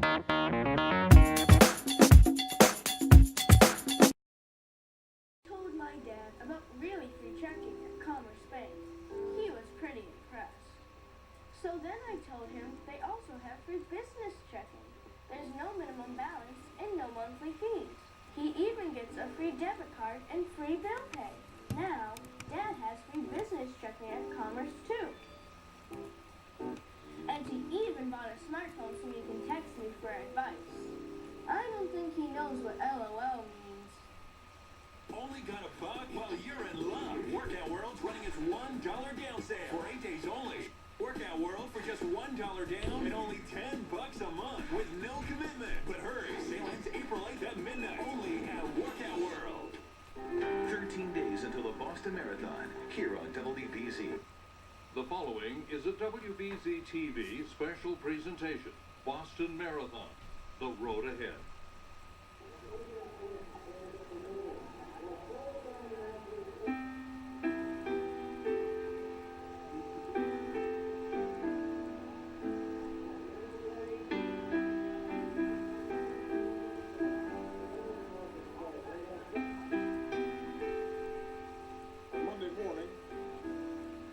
Told my dad about really free checking at Commerce Bank. He was pretty impressed. So then I told him they also have free business checking. There's no minimum balance and no monthly fees. He even gets a free debit card and free bill pay. Now, Dad has free business checking at Commerce too. And he even bought a smartphone so he can text me for advice. I don't think he knows what LOL means. Only got a buck? Well, you're in luck. Workout World's running its $1 down sale for 8 days only. Workout World for just $1 down and only $10 a month with no commitment. But hurry, sale ends April 8th at midnight. Only at Workout World. 13 days until the Boston Marathon, here on WBZ. The following is a WBZ-TV special presentation. Boston Marathon, the road ahead.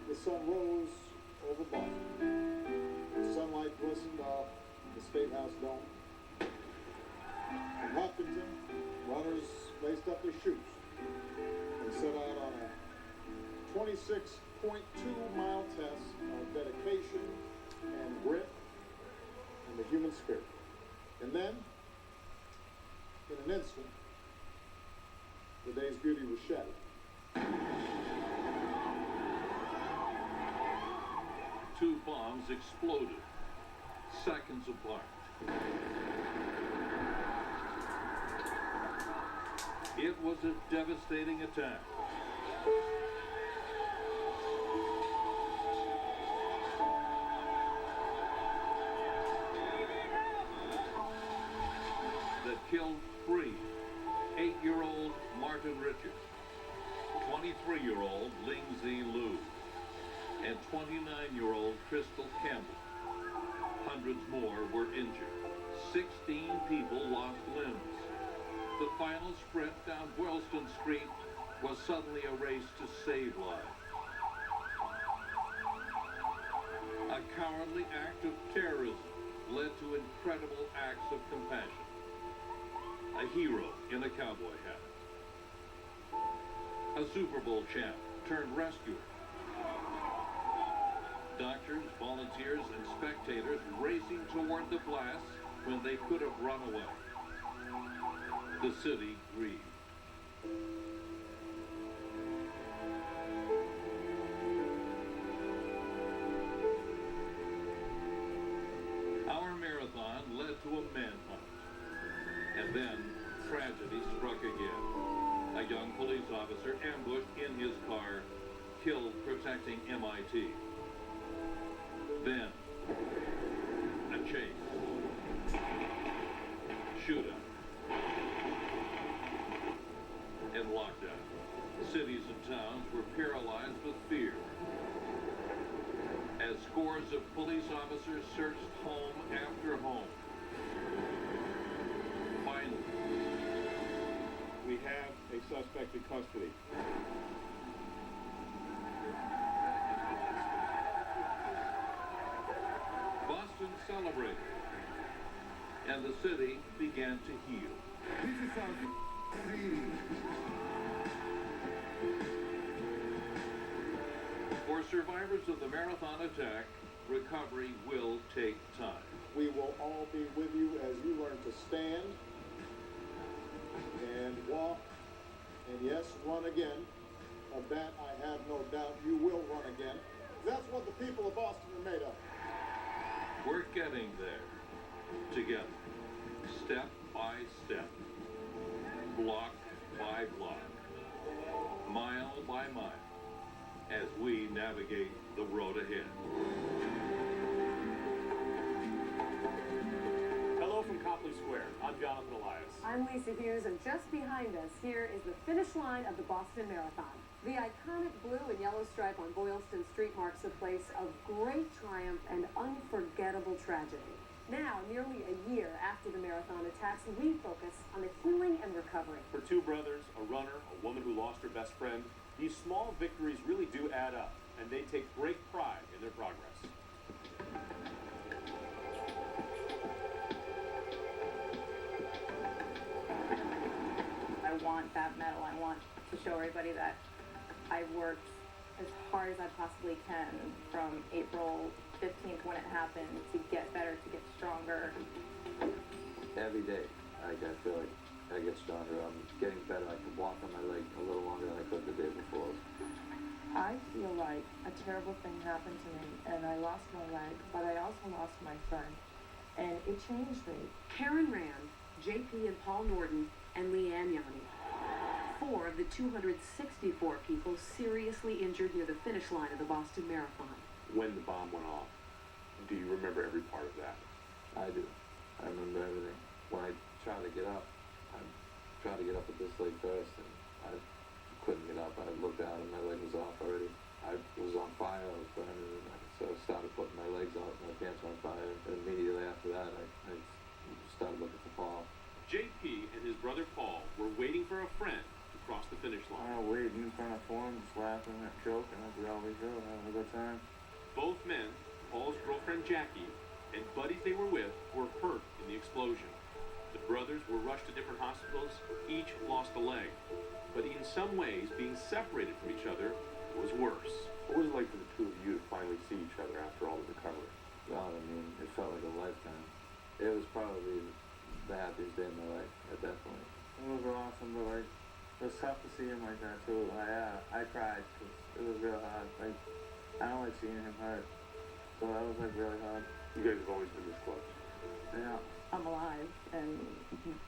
The sun rose over Boston. The sunlight glistened off the State House dome. In Hopkinton, runners laced up their shoes and set out on a 26.2-mile test of dedication and grit and the human spirit. And then, in an instant, the day's beauty was shattered. Two bombs exploded, seconds apart. It was a devastating attack. That killed three: 8-year-old Martin Richards, 23-year-old Ling-Zi Liu, and 29-year-old Crystal Campbell. Hundreds more were injured. 16 people lost limbs. The final sprint down Boylston Street was suddenly a race to save lives. A cowardly act of terrorism led to incredible acts of compassion. A hero in a cowboy hat. A Super Bowl champ turned rescuer. Doctors, volunteers, and spectators racing toward the blast when they could have run away. The city grieved. Our marathon led to a manhunt. And then tragedy struck again. A young police officer ambushed in his car, killed protecting MIT. Then, a chase, shootout, and lockdown. Cities and towns were paralyzed with fear as scores of police officers searched home after home. Finally, We have a suspect in custody. Boston celebrated, and the city began to heal. This is our city. For survivors of the marathon attack, recovery will take time. We will all be with you as you learn to stand and walk and yes, run again. Of that, I have no doubt you will run again. That's what the people of Boston are made of. We're getting there together, step by step, block by block, mile by mile, as we navigate the road ahead. Hello from Copley Square. I'm Jonathan Elias. I'm Lisa Hughes, and just behind us here is the finish line of the Boston Marathon. The iconic blue and yellow stripe on Boylston Street marks a place of great triumph and unforgettable tragedy. Now, nearly a year after the marathon attacks, we focus on the healing and recovery. For two brothers, a runner, a woman who lost her best friend, these small victories really do add up, and they take great pride in their progress. I want that medal. I want to show everybody that I've worked as hard as I possibly can from April 15th when it happened to get better, to get stronger. Every day, I feel like I get stronger. I'm getting better. I can walk on my leg a little longer than I could the day before. I feel like a terrible thing happened to me, and I lost my leg, but I also lost my friend, and it changed me. Karen Rand, JP and Paul Norton, and Leanne Yanni. 4 of the 264 people seriously injured near the finish line of the Boston Marathon. When the bomb went off, do you remember every part of that? I do. I remember everything. When I tried to get up, I tried to get up with this leg first, and I couldn't get up. I looked out and my leg was off already. I was on fire. I was burning, and so I started putting my legs out, my pants were on fire, and immediately after that, I started looking for Paul. JP and his brother Paul were waiting for a friend to cross the finish line. Waiting in front of form, just laughing and joking as we always do, having a good time. Both men, Paul's girlfriend Jackie, and buddies they were with, were hurt in the explosion. The brothers were rushed to different hospitals, each lost a leg. But in some ways, being separated from each other was worse. What was it like for the two of you to finally see each other after all the recovery? God, I mean, it felt like a lifetime. It was probably the happiest day of my life at that point. It was awesome, but like, it was tough to see him like that too. I cried because it was real hard. Like, I don't like seeing him hurt, so that was like really hard. You guys have always been this close. Yeah. I'm alive, and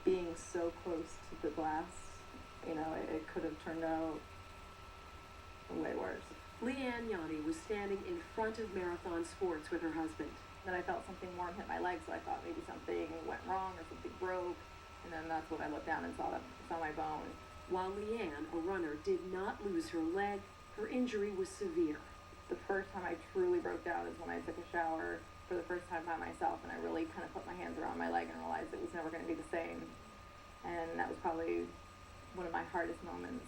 being so close to the blast, you know, it could have turned out way worse. Leanne Yanni was standing in front of Marathon Sports with her husband. Then I felt something warm hit my leg, so I thought maybe something went wrong or something broke, and then that's when I looked down and saw my bone. While Leanne, a runner, did not lose her leg, her injury was severe. The first time I truly broke down is when I took a shower for the first time by myself, and I really kind of put my hands around my leg and realized it was never going to be the same. And that was probably one of my hardest moments.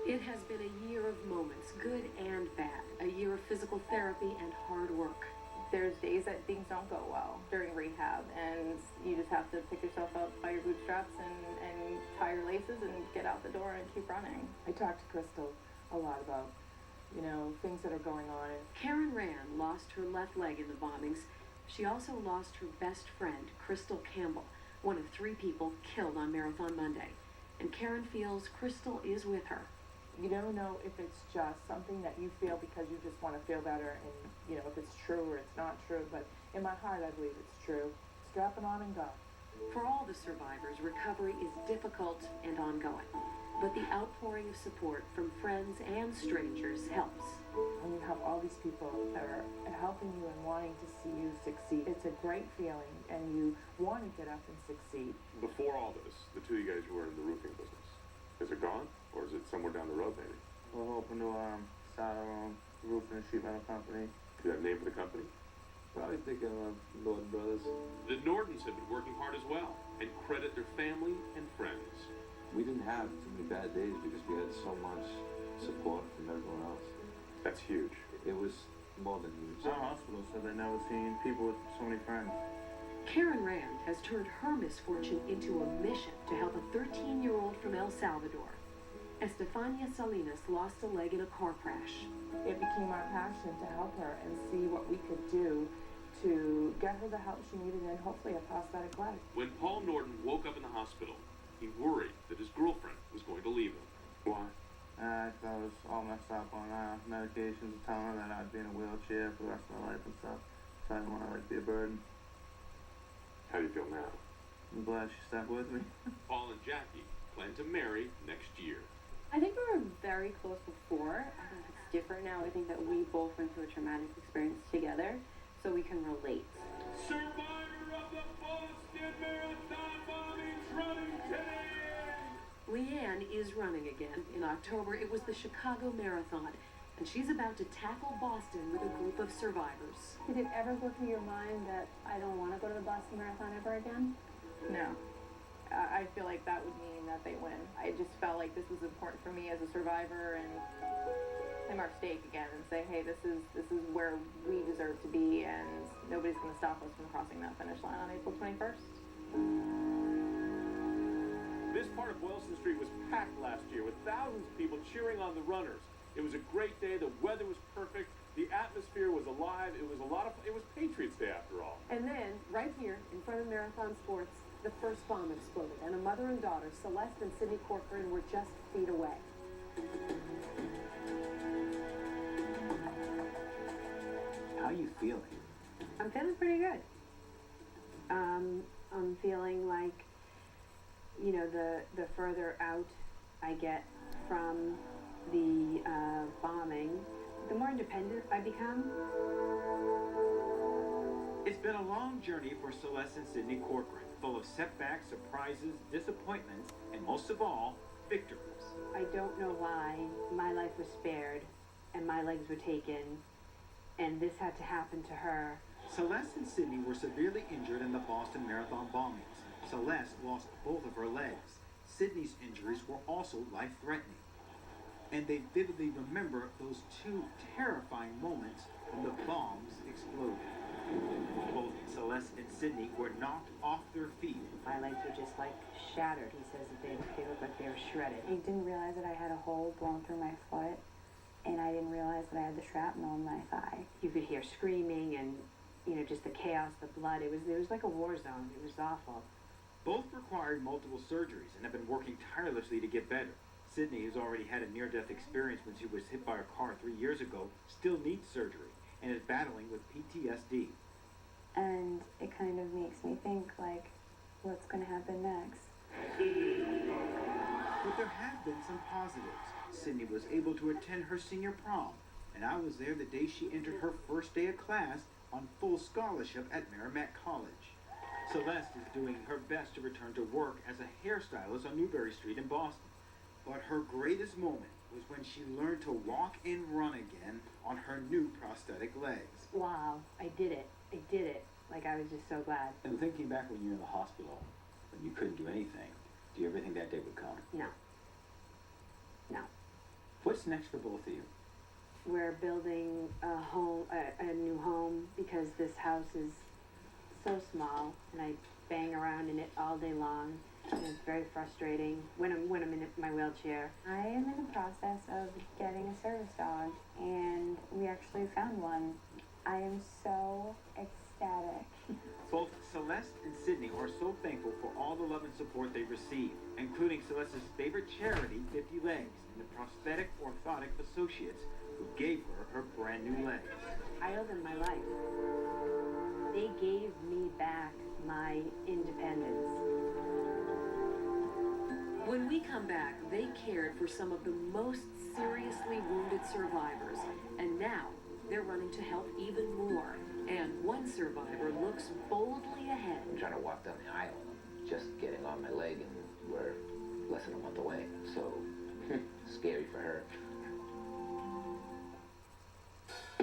It has been a year of moments, good and bad, a year of physical therapy and hard work. There's days that things don't go well during rehab, and you just have to pick yourself up by your bootstraps and tie your laces and get out the door and keep running. I talked to Crystal a lot about, you know, things that are going on. Karen Rand lost her left leg in the bombings. She also lost her best friend, Crystal Campbell, one of 3 people killed on Marathon Monday. And Karen feels Crystal is with her. You never know if it's just something that you feel because you just want to feel better, and, you know, if it's true or it's not true, but in my heart I believe it's true. Strap it on and go. For all the survivors, recovery is difficult and ongoing. But the outpouring of support from friends and strangers helps. When you have all these people that are helping you and wanting to see you succeed, it's a great feeling, and you want to get up and succeed. Before all this, the two of you guys were in the roofing business. Is it gone, or is it somewhere down the road maybe? We're hoping to start our own roofing and sheet metal company. Do you have a name for the company? Probably thinking of Norton Brothers. The Nortons have been working hard as well, and credit their family and friends. We didn't have too many bad days because we had so much support from everyone else. That's huge. It was more than huge. Some hospitals said they've never seen people with so many friends. Karen Rand has turned her misfortune into a mission to help a 13-year-old from El Salvador. Estefania Salinas lost a leg in a car crash. It became our passion to help her and see what we could do to get her the help she needed and hopefully a prosthetic leg. When Paul Norton woke up in the hospital, he worried that his girlfriend was going to leave him. Why? I was all messed up on medications, telling her that I'd be in a wheelchair for the rest of my life and stuff. So I didn't want to be a burden. How do you feel now? I'm glad she stuck with me. Paul and Jackie plan to marry next year. I think we were very close before. I think it's different now. I think that we both went through a traumatic experience together, so we can relate. Survivor of the Boston Marathon bombings running today! Leanne is running again. In October, it was the Chicago Marathon. and she's about to tackle Boston with a group of survivors. Did it ever go through your mind that I don't want to go to the Boston Marathon ever again? No. I feel like that would mean that they win. I just felt like this was important for me as a survivor and claim our stake again and say, hey, this is where we deserve to be, and nobody's going to stop us from crossing that finish line on April 21st. This part of Boylston Street was packed last year with thousands of people cheering on the runners. It was a great day. The weather was perfect. The atmosphere was alive. It was Patriots Day after all. And then, right here in front of Marathon Sports, the first bomb exploded, and a mother and daughter, Celeste and Sydney Corcoran, were just feet away. How are you feeling? I'm feeling pretty good. I'm feeling like, you know, the further out I get from the bombing, the more independent I become. It's been a long journey for Celeste and Sydney Corcoran, full of setbacks, surprises, disappointments, and most of all, victories. I don't know why my life was spared and my legs were taken, and this had to happen to her. Celeste and Sydney were severely injured in the Boston Marathon bombings. Celeste lost both of her legs. Sydney's injuries were also life-threatening. And they vividly remember those two terrifying moments when the bombs exploded. Both Celeste and Sydney were knocked off their feet. My legs were just like shattered. He says that they look like they were shredded. I didn't realize that I had a hole blown through my foot, and I didn't realize that I had the shrapnel in my thigh. You could hear screaming and, you know, just the chaos, the blood. It was like a war zone. It was awful. Both required multiple surgeries and have been working tirelessly to get better. Sydney, who's already had a near-death experience when she was hit by a car 3 years ago, still needs surgery and is battling with PTSD. And it kind of makes me think, like, what's going to happen next? But there have been some positives. Sydney was able to attend her senior prom, and I was there the day she entered her first day of class on full scholarship at Merrimack College. Celeste is doing her best to return to work as a hairstylist on Newbury Street in Boston. But her greatest moment was when she learned to walk and run again on her new prosthetic legs. Wow, I did it. I did it. Like, I was just so glad. And thinking back when you were in the hospital, when you couldn't do anything, do you ever think that day would come? No. No. What's next for both of you? We're building a home, a new home, because this house is so small, and I bang around in it all day long, and it's very frustrating when I'm in my wheelchair. I am in the process of getting a service dog, and we actually found one. I am so ecstatic. Both Celeste and Sydney are so thankful for all the love and support they receive, including Celeste's favorite charity, 50 Legs, and the Prosthetic Orthotic Associates, who gave her brand new legs. I owe them my life. They gave me back my independence. When we come back, they cared for some of the most seriously wounded survivors, and now they're running to help even more. And one survivor looks boldly ahead. I'm trying to walk down the aisle, and I'm just getting on my leg, and we're less than a month away. So, scary for her.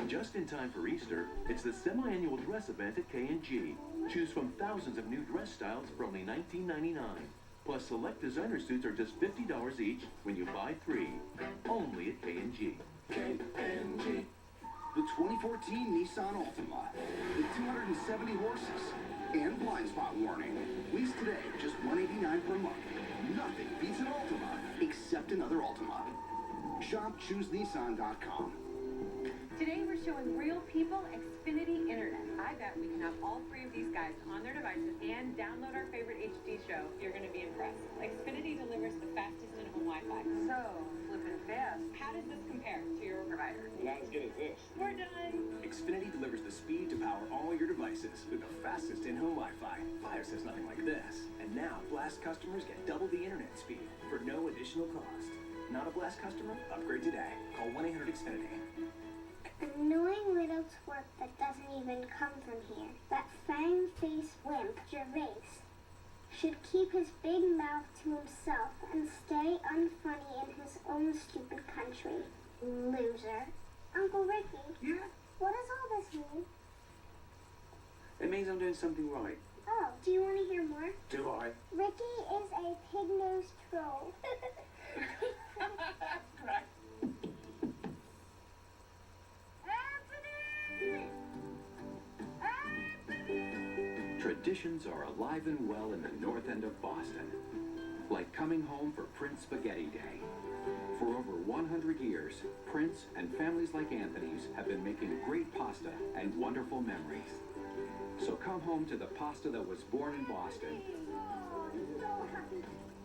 Just in time for Easter, it's the semi-annual dress event at K&G. Choose from thousands of new dress styles for only $19.99. Plus, select designer suits are just $50 each when you buy 3. Only at K&G. K&G. The 2014 Nissan Altima. The 270 horses. And blind spot warning. Lease today for just $189 per month. Nothing beats an Altima except another Altima. Shop ChooseNissan.com. Today we're showing real people Xfinity Internet. I bet we can have all 3 of these guys on their devices and download our favorite HD show. You're going to be impressed. Xfinity delivers the fastest in-home Wi-Fi. So, flippin' fast. How does this compare to your provider? Not as good as this. We're done. Xfinity delivers the speed to power all your devices with the fastest in-home Wi-Fi. Fios has nothing like this. And now, Blast customers get double the internet speed for no additional cost. Not a Blast customer? Upgrade today. Call 1-800-XFINITY. Annoying little twerp that doesn't even come from here. That fang-faced wimp, Gervais, should keep his big mouth to himself and stay unfunny in his own stupid country. Loser. Uncle Ricky, Yeah? what does all this mean? It means I'm doing something right. Oh, do you want to hear more? Do I? Ricky is a pig-nosed troll. Traditions are alive and well in the north end of Boston, like coming home for Prince Spaghetti Day. For over 100 years, Prince and families like Anthony's have been making great pasta and wonderful memories. So come home to the pasta that was born in Boston.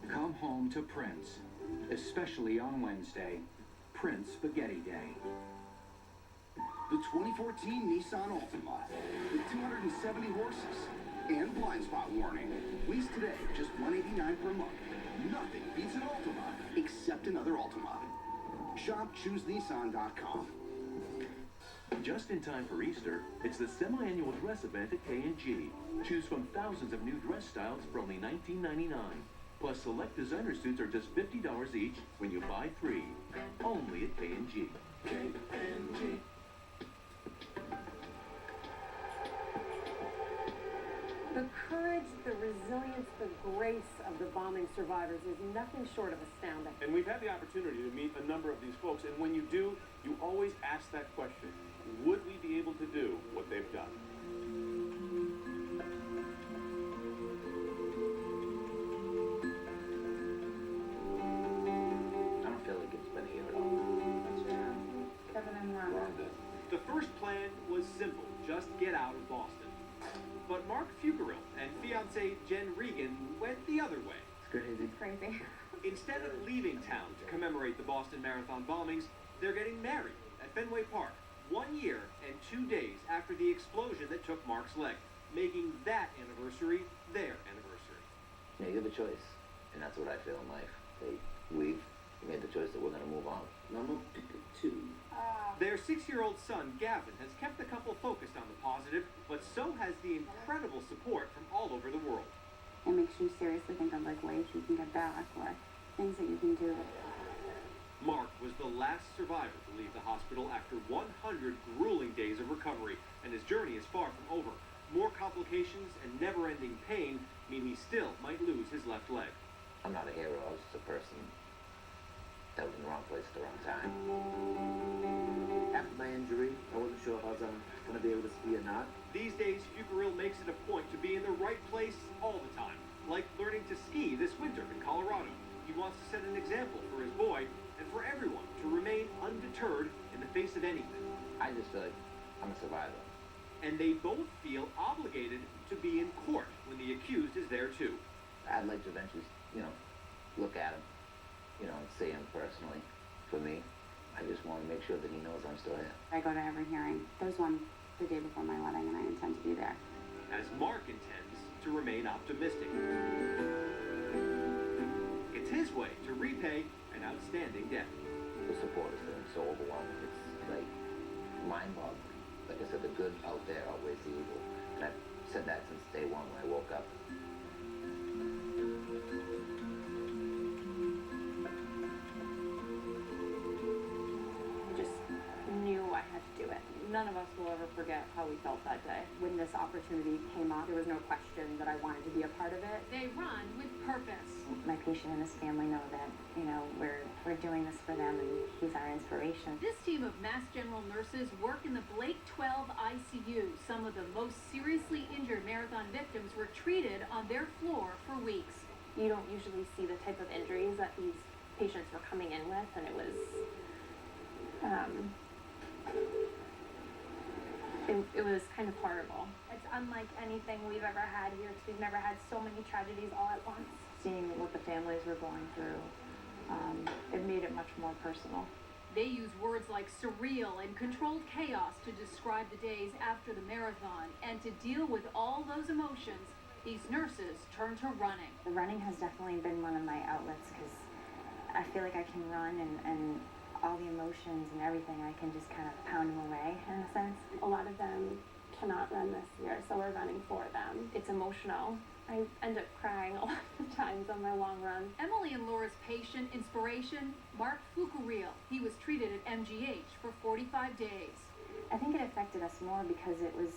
Come home to Prince, especially on Wednesday, Prince Spaghetti Day. The 2014 Nissan Altima, with 270 horses and blind spot warning. Lease today, just $189 per month. Nothing beats an Altima, except another Altima. Shop ChooseNissan.com. Just in time for Easter, it's the semi-annual dress event at K&G. Choose from thousands of new dress styles for only $19.99. Plus, select designer suits are just $50 each when you buy 3. Only at K&G. K&G. The courage, the resilience, the grace of the bombing survivors is nothing short of astounding. And we've had the opportunity to meet a number of these folks, and when you do, you always ask that question. Would we be able to do what they've done? I don't feel like it's been here at all. Kevin and Ron. The first plan was simple, just get out of Boston. But Mark Fugerill and fiancée Jen Regan went the other way. It's crazy. Crazy. Instead of leaving town to commemorate the Boston Marathon bombings, they're getting married at Fenway Park 1 year and 2 days after the explosion that took Mark's leg, making that anniversary their anniversary. Yeah, you have a choice, and that's what I feel in life. We've made the choice that we're going to move on. Number 2. Their 6-year-old son, Gavin, has kept the couple focused on the positive, but so has the incredible support from all over the world. It makes you seriously think of like ways you can get back or things that you can do. Mark was the last survivor to leave the hospital after 100 grueling days of recovery, and his journey is far from over. More complications and never-ending pain mean he still might lose his left leg. I'm not a hero, I was just a person that was in the wrong place at the wrong time. After my injury, I wasn't sure if I was going to be able to ski or not. These days, Fugerill makes it a point to be in the right place all the time, like learning to ski this winter in Colorado. He wants to set an example for his boy and for everyone to remain undeterred in the face of anything. I just feel like I'm a survivor. And they both feel obligated to be in court when the accused is there too. I'd like to eventually, look at him, and see him personally. For me, I just want to make sure that he knows I'm still here. I go to every hearing. There's one the day before my wedding, and I intend to be there. As Mark intends to remain optimistic. It's his way to repay an outstanding debt. The support has been so overwhelming. It's like mind-boggling. Like I said, the good out there outweighs the evil. And I've said that since day one when I woke up. I had to do it. None of us will ever forget how we felt that day. When this opportunity came up, there was no question that I wanted to be a part of it. They run with purpose. My patient and his family know that, we're doing this for them and he's our inspiration. This team of Mass General nurses work in the Blake 12 ICU. Some of the most seriously injured marathon victims were treated on their floor for weeks. You don't usually see the type of injuries that these patients were coming in with, and it was, it was kind of horrible. It's unlike anything we've ever had here, because we've never had so many tragedies all at once. Seeing what the families were going through, it made it much more personal. They use words like surreal and controlled chaos to describe the days after the marathon, and to deal with all those emotions, these nurses turn to running. The running has definitely been one of my outlets, because I feel like I can run and all the emotions and everything, I can just kind of pound them away in a sense. A lot of them cannot run this year, so we're running for them. It's emotional I end up crying a lot of times on my long run. Emily and Laura's patient inspiration, Mark Fukureal. He was treated at MGH for 45 days. I think it affected us more because it was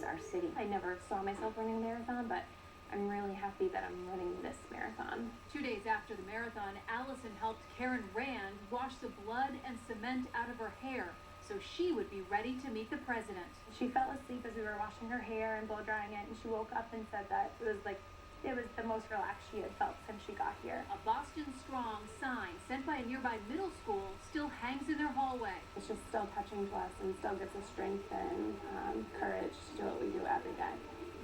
our city. I never saw myself running a marathon, but I'm really happy that I'm running this marathon. 2 days after the marathon, Allison helped Karen Rand wash the blood and cement out of her hair so she would be ready to meet the president. She fell asleep as we were washing her hair and blow drying it, and she woke up and said that it was the most relaxed she had felt since she got here. A Boston Strong sign sent by a nearby middle school still hangs in their hallway. It's just still touching to us and still gives us strength and courage to do what we do every day.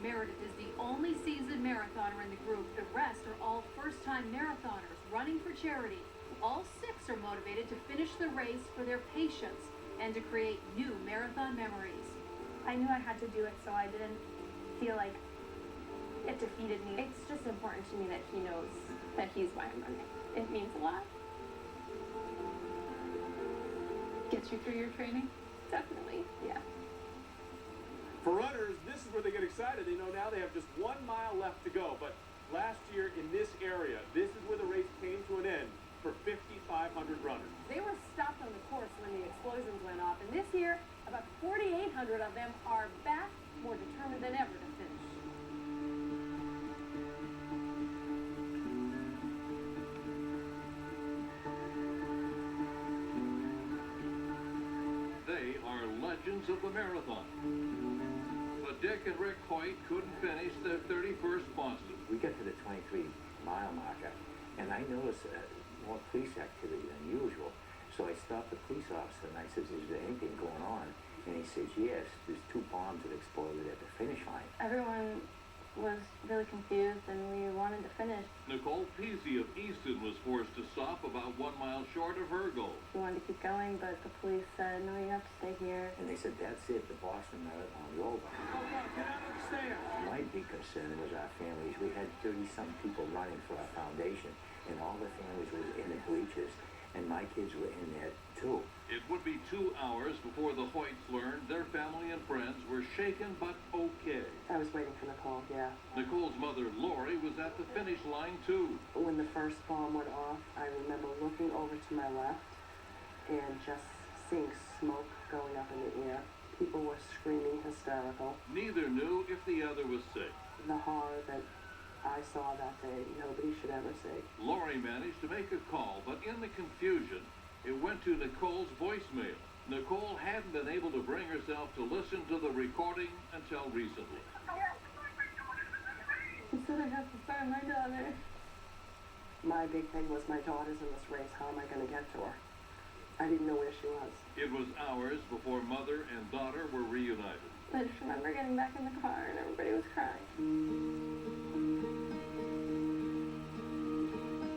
Meredith is the only seasoned marathoner in the group. The rest are all first-time marathoners running for charity. All 6 are motivated to finish the race for their patients and to create new marathon memories. I knew I had to do it, so I didn't feel like it defeated me. It's just important to me that he knows that he's why I'm running. It means a lot. Gets you through your training? Definitely, yeah. For runners, this is where they get excited. They know now they have just 1 mile left to go. But last year in this area, this is where the race came to an end for 5,500 runners. They were stopped on the course when the explosions went off, and this year, about 4,800 of them are back, more determined than ever to finish. They are legends of the marathon. But Dick and Rick Hoyt couldn't finish their 31st Boston. We got to the 23-mile marker, and I noticed more police activity than usual. So I stopped the police officer and I said, is there anything going on? And he says, yes, there's 2 bombs that exploded at the finish line. Everyone was really confused and we wanted to finish. Nicole Peasy of Easton was forced to stop about 1 mile short of her goal. We wanted to keep going, but the police said, no, you have to stay here. And they said, that's it, the Boston Marathon's over. Get out of the stand! My big concern was our families. We had 30-some people running for our foundation, and all the families were in the bleachers, and my kids were in there too. It would be 2 hours before the Hoyts learned their family and friends were shaken but okay. I was waiting for Nicole, yeah. Nicole's mother, Lori, was at the finish line too. When the first bomb went off, I remember looking over to my left and just seeing smoke going up in the air. People were screaming hysterical. Neither knew if the other was safe. The horror that I saw that day, nobody should ever see. Lori managed to make a call, but in the confusion, it went to Nicole's voicemail. Nicole hadn't been able to bring herself to listen to the recording until recently. She said I have to find my daughter. My big thing was my daughter's in this race. How am I going to get to her? I didn't know where she was. It was hours before mother and daughter were reunited. I just remember getting back in the car and everybody was crying.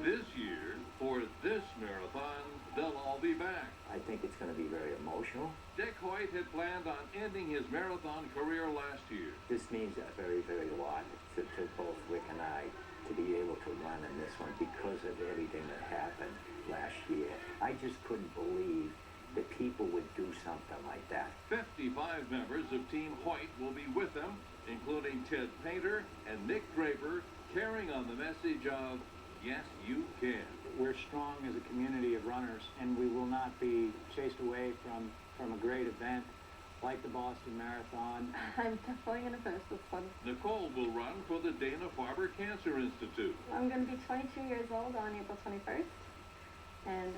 This year, for this marathon, they'll all be back. I think it's going to be very emotional. Dick Hoyt had planned on ending his marathon career last year. This means a very, very lot to both Rick and I to be able to run in this one because of everything that happened last year. I just couldn't believe that people would do something like that. 55 members of Team Hoyt will be with them, including Ted Painter and Nick Draper, carrying on the message of, yes, you can. We're strong as a community of runners, and we will not be chased away from a great event like the Boston Marathon. I'm definitely going to finish this one. Nicole will run for the Dana-Farber Cancer Institute. I'm going to be 22 years old on April 21st, and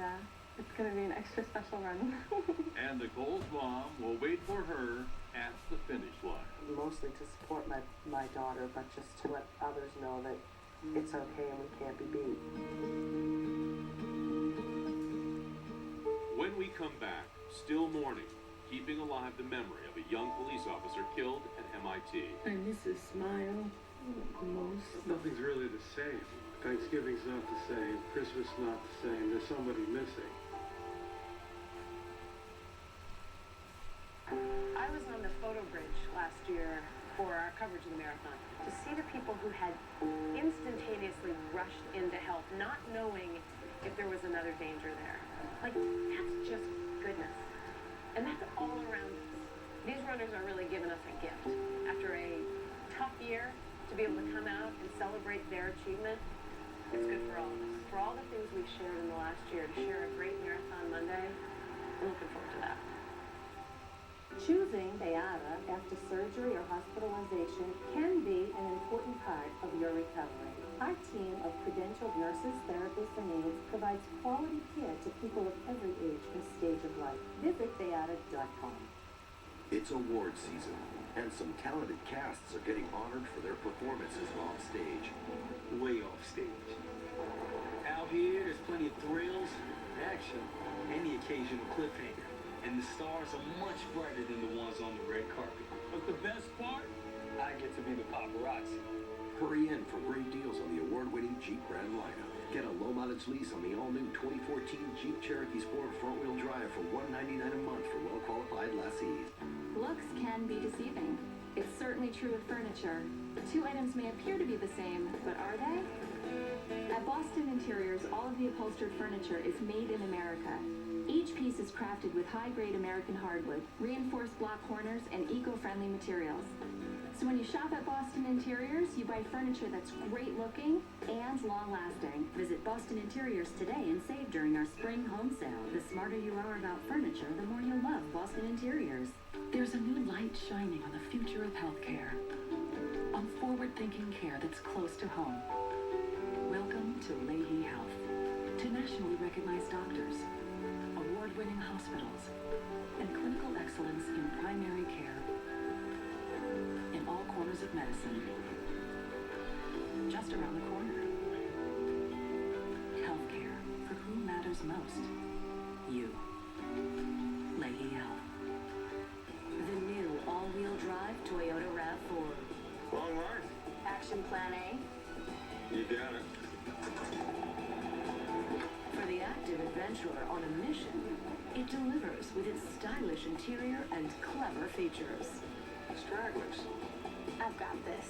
it's going to be an extra special run. And Nicole's mom will wait for her at the finish line. Mostly to support my daughter, but just to let others know that it's okay and we can't be beat. When we come back, still mourning, keeping alive the memory of a young police officer killed at MIT. I miss his smile the most. Nothing's really the same. Thanksgiving's not the same. Christmas not the same. There's somebody missing. I was on the photo bridge last year for our coverage of the marathon. To see the people who had instantaneously rushed in to help, not knowing if there was another danger there. Like, that's just goodness. And that's all around us. These runners are really giving us a gift. After a tough year, to be able to come out and celebrate their achievement, it's good for all of us. For all the things we've shared in the last year, to share a great Marathon Monday, I'm looking forward to that. Choosing Beata after surgery or hospitalization can be an important part of your recovery. Our team of credentialed nurses, therapists, and aides provides quality care to people of every age and stage of life. Visit Beata.com. It's award season, and some talented casts are getting honored for their performances off stage. Way off stage. Out here, there's plenty of thrills, action, and the occasional cliffhanger. And the stars are much brighter than the ones on the red carpet. But the best part? I get to be the paparazzi. Hurry in for great deals on the award-winning Jeep brand lineup. Get a low-mileage lease on the all-new 2014 Jeep Cherokee Sport front-wheel drive for $199 a month for well-qualified lessees. Looks can be deceiving. It's certainly true of furniture. The two items may appear to be the same, but are they? At Boston Interiors, all of the upholstered furniture is made in America. Each piece is crafted with high-grade American hardwood, reinforced block corners, and eco-friendly materials. So when you shop at Boston Interiors, you buy furniture that's great-looking and long-lasting. Visit Boston Interiors today and save during our spring home sale. The smarter you are about furniture, the more you'll love Boston Interiors. There's a new light shining on the future of healthcare, on forward-thinking care that's close to home. Welcome to Leahy Health, to nationally recognized doctors, award-winning hospitals, and clinical excellence in primary care in all corners of medicine. Just around the corner. Healthcare for who matters most. You. Leahy Health. The new all-wheel drive Toyota RAV4. Long line. Action Plan A? You got it. For the active adventurer on a mission, it delivers with its stylish interior and clever features. Stragglers. I've got this.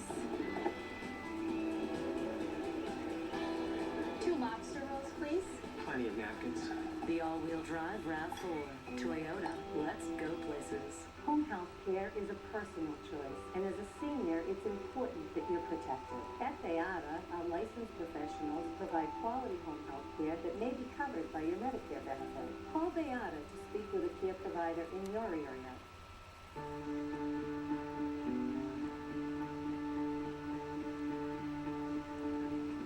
2 lobster rolls, please. Plenty of napkins. The all-wheel drive RAV4. Toyota. Let's go places. Home health care is a personal choice, and as a senior, it's important that you're protected. At Beata, our licensed professionals provide quality home health care that may be covered by your Medicare benefit. Call Beata to speak with a care provider in your area.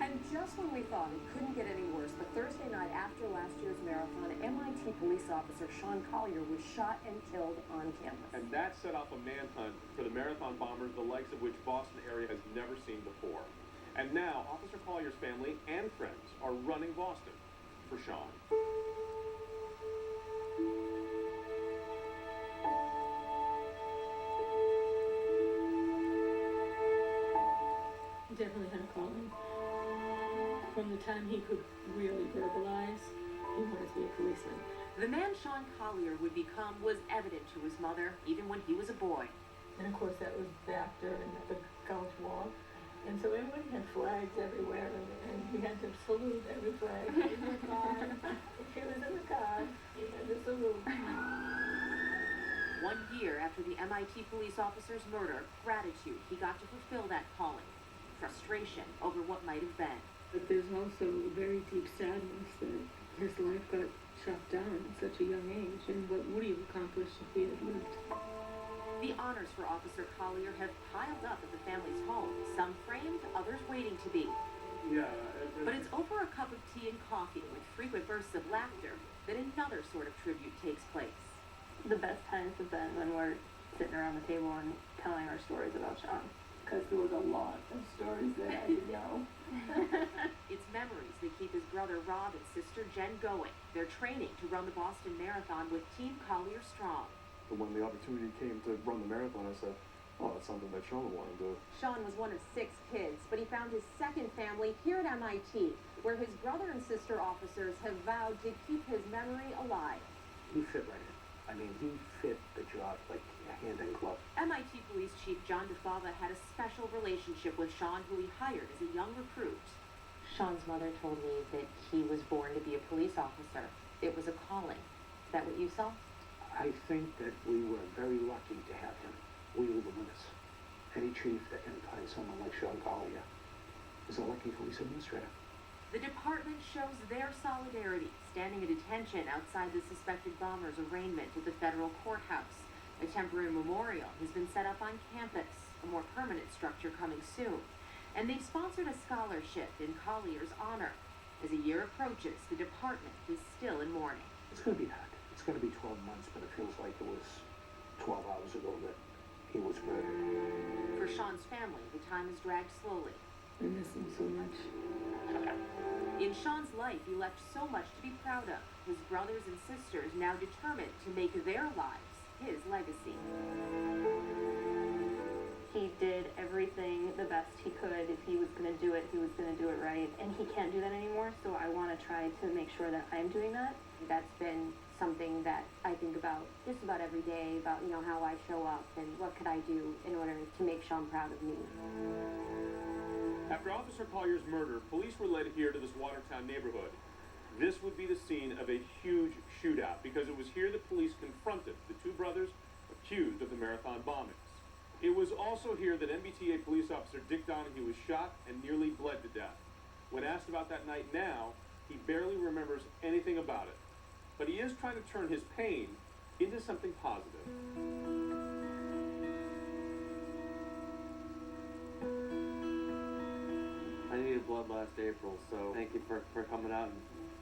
And just when we thought it couldn't get any worse, the Thursday night after last year's marathon, MIT police officer Sean Collier was shot and killed on campus. And that set off a manhunt for the marathon bombers, the likes of which Boston area has never seen before. And now, Officer Collier's family and friends are running Boston for Sean. Definitely had a calling. From the time he could really verbalize, he wanted to be a policeman. The man Sean Collier would become was evident to his mother, even when he was a boy. And of course that was back during the Gulf War. And so everybody had flags everywhere, and we had to salute every flag. If he was in the car, you had to salute. 1 year after the MIT police officer's murder, gratitude he got to fulfill that calling. Frustration over what might have been. But there's also very deep sadness that his life got shut down at such a young age, and what would he have accomplished if he had lived? The honors for Officer Collier have piled up at the family's home, some framed, others waiting to be. Yeah. But it's over a cup of tea and coffee with frequent bursts of laughter that another sort of tribute takes place. The best times have been when we're sitting around the table and telling our stories about Sean. Because there was a lot of stories that I didn't know. It's memories that keep his brother Rob and sister Jen going. They're training to run the Boston Marathon with Team Collier Strong. But when the opportunity came to run the marathon, I said, oh, that's something that Sean would want to do. Sean was one of 6 kids, but he found his second family here at MIT, where his brother and sister officers have vowed to keep his memory alive. He fit right in. I mean, he fit the job like a hand in glove. MIT Police Chief John DeFava had a special relationship with Sean, who he hired as a young recruit. Sean's mother told me that he was born to be a police officer. It was a calling. Is that what you saw? I think that we were very lucky to have him. We were the winners. Any chief that can find someone like Sean Collier is a lucky police administrator. The department shows their solidarity, standing at attention outside the suspected bomber's arraignment at the federal courthouse. A temporary memorial has been set up on campus, a more permanent structure coming soon. And they've sponsored a scholarship in Collier's honor. As a year approaches, the department is still in mourning. It's going to be hard. It's going to be 12 months, but it feels like it was 12 hours ago that he was murdered. For Sean's family, the time has dragged slowly. I miss him so much. In Sean's life, he left so much to be proud of. His brothers and sisters now determined to make their lives his legacy. He did everything the best he could. If he was going to do it, he was going to do it right. And he can't do that anymore, so I want to try to make sure that I'm doing that. That's been something that I think about just about every day, about, you know, how I show up and what could I do in order to make Sean proud of me. After Officer Collier's murder, police were led here to this Watertown neighborhood. This would be the scene of a huge shootout because it was here that police confronted the two brothers accused of the marathon bombings. It was also here that MBTA police officer Dick Donahue was shot and nearly bled to death. When asked about that night now, he barely remembers anything about it. But he is trying to turn his pain into something positive. I needed blood last April, so thank you for coming out and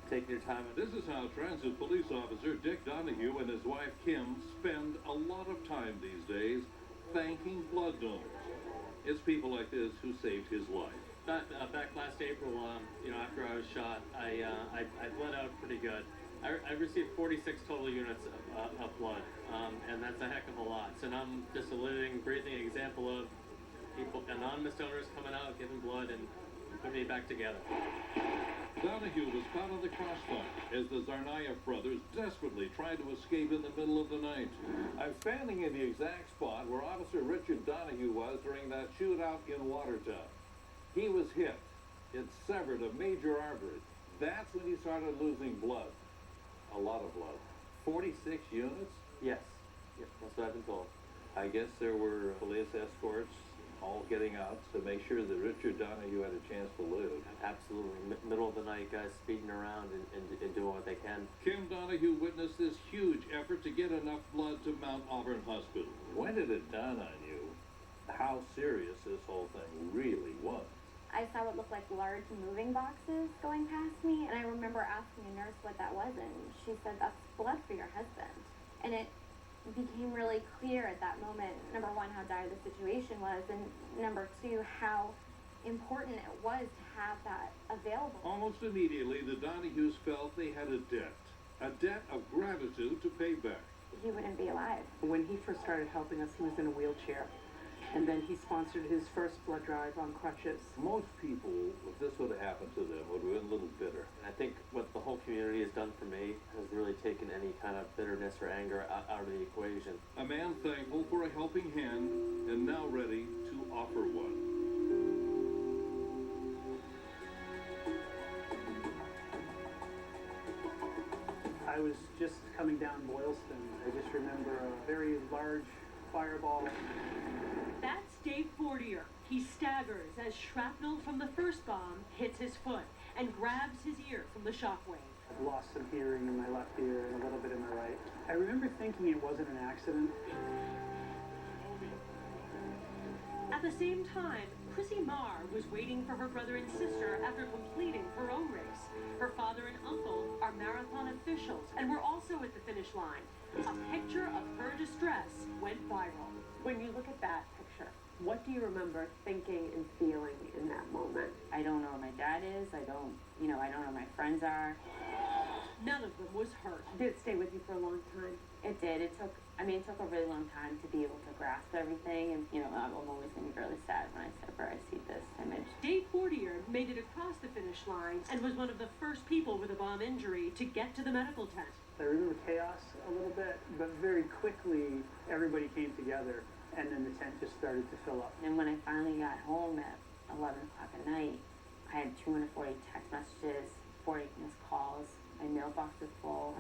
taking your time. This is how transit police officer Dick Donahue and his wife Kim spend a lot of time these days thanking blood donors. It's people like this who saved his life. Back last April, after I was shot, I bled out pretty good. I received 46 total units of blood, and that's a heck of a lot. So now I'm just a living, breathing example of people, anonymous donors coming out, giving blood, and putting me back together. Donahue was caught on the crossfire as the Tsarnaev brothers desperately tried to escape in the middle of the night. I'm standing in the exact spot where Officer Richard Donahue was during that shootout in Watertown. He was hit. It severed a major artery. That's when he started losing blood. A lot of blood. 46 units? Yes, that's what I've been told. I guess there were police escorts all getting out to make sure that Richard Donahue had a chance to live. Absolutely. Middle of the night, guys speeding around and doing what they can. Kim Donahue witnessed this huge effort to get enough blood to Mount Auburn Hospital. When did it dawn on you how serious this whole thing really was? I saw what looked like large moving boxes going past me, and I remember asking a nurse what that was, and she said, "That's blood for your husband." And it became really clear at that moment, number one, how dire the situation was, and number two, how important it was to have that available. Almost immediately, the Donahues felt they had a debt of gratitude to pay back. He wouldn't be alive. When he first started helping us, he was in a wheelchair. And then he sponsored his first blood drive on crutches. Most people, if this would have happened to them, would have been a little bitter. And I think what the whole community has done for me has really taken any kind of bitterness or anger out of the equation. A man thankful for a helping hand and now ready to offer one. I was just coming down Boylston. I just remember a very large fireball. That's Dave Fortier. He staggers as shrapnel from the first bomb hits his foot and grabs his ear from the shockwave. I've lost some hearing in my left ear and a little bit in my right. I remember thinking it wasn't an accident. At the same time, Chrissy Marr was waiting for her brother and sister after completing her own race. Her father and uncle are marathon officials and were also at the finish line. A picture of her distress went viral. When you look at that picture, what do you remember thinking and feeling in that moment? I don't know where my dad is. I don't know where my friends are. None of them was hurt. Did it stay with you for a long time? It did. It took a really long time to be able to grasp everything. And, I'm always going to be really sad when I see this image. Dave Fortier made it across the finish line and was one of the first people with a bomb injury to get to the medical tent. I remember chaos a little bit, but very quickly everybody came together and then the tent just started to fill up. And when I finally got home at 11 o'clock at night, I had 240 text messages, 40 missed calls, my mailbox was full.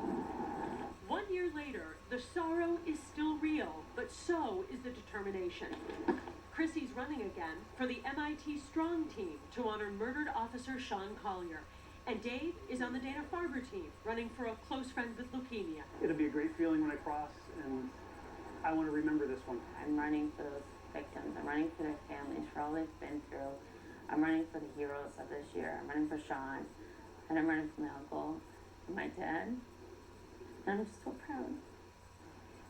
1 year later, the sorrow is still real, but so is the determination. Chrissy's running again for the MIT Strong team to honor murdered officer Sean Collier. And Dave is on the Dana-Farber team, running for a close friend with leukemia. It'll be a great feeling when I cross, and I want to remember this one. I'm running for those victims. I'm running for their families, for all they've been through. I'm running for the heroes of this year. I'm running for Sean, and I'm running for my uncle, and my dad. And I'm just so proud.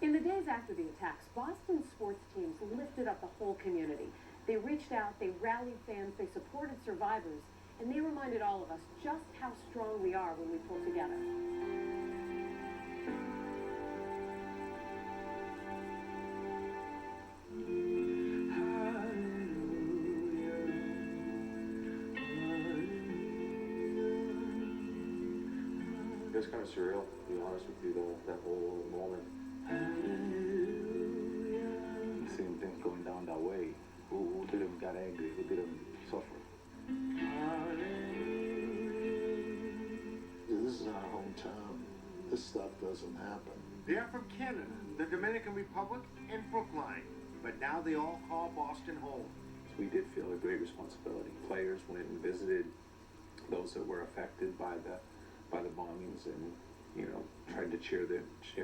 In the days after the attacks, Boston sports teams lifted up the whole community. They reached out, they rallied fans, they supported survivors, and they reminded all of us just how strong we are when we pull together. It was kind of surreal, to be honest with you, that whole moment. Seeing things going down that way, who didn't get angry, who didn't suffer. This is our hometown. This stuff doesn't happen. They are from Canada, the Dominican Republic, and Brookline, but now they all call Boston home. We did feel a great responsibility. Players went and visited those that were affected by the bombings, and tried to cheer